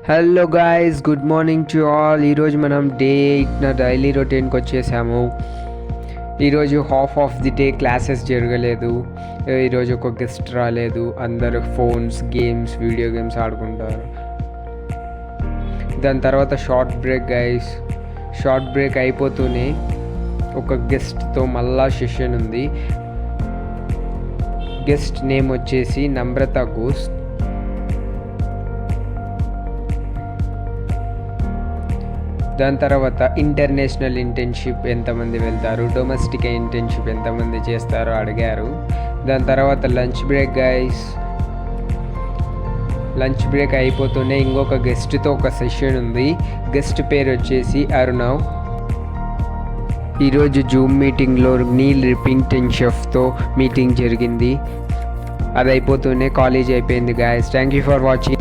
Hello guys, good morning to all. ఈరోజు మనం day 8 నా డైలీ రొటీన్కి వచ్చేసాము. ఈరోజు half of the day classes జరగలేదు. ఈరోజు ఒక గెస్ట్ రాలేదు. అందరు ఫోన్స్, గేమ్స్, వీడియో గేమ్స్ ఆడుకుంటారు. దాని తర్వాత short break guys. Short break అయిపోతూనే ఒక గెస్ట్తో మళ్ళా సెషన్ ఉంది. గెస్ట్ నేమ్ వచ్చేసి నమ్రత ఘోష్. దాని తర్వాత ఇంటర్నేషనల్ ఇంటర్న్షిప్ ఎంతమంది వెళ్తారు, డొమెస్టిక్ ఇంటర్న్షిప్ ఎంతమంది చేస్తారో అడిగారు. దాని తర్వాత lunch break guys. Lunch break అయిపోతూనే ఇంకొక గెస్ట్తో ఒక సెషన్ ఉంది. గెస్ట్ పేరు వచ్చేసి అరుణవ్. ఈరోజు జూమ్ మీటింగ్లో నీల్ రిపింగ్టన్షెఫ్తో మీటింగ్ జరిగింది. అది అయిపోతూనే కాలేజ్ అయిపోయింది guys. Thank you for watching.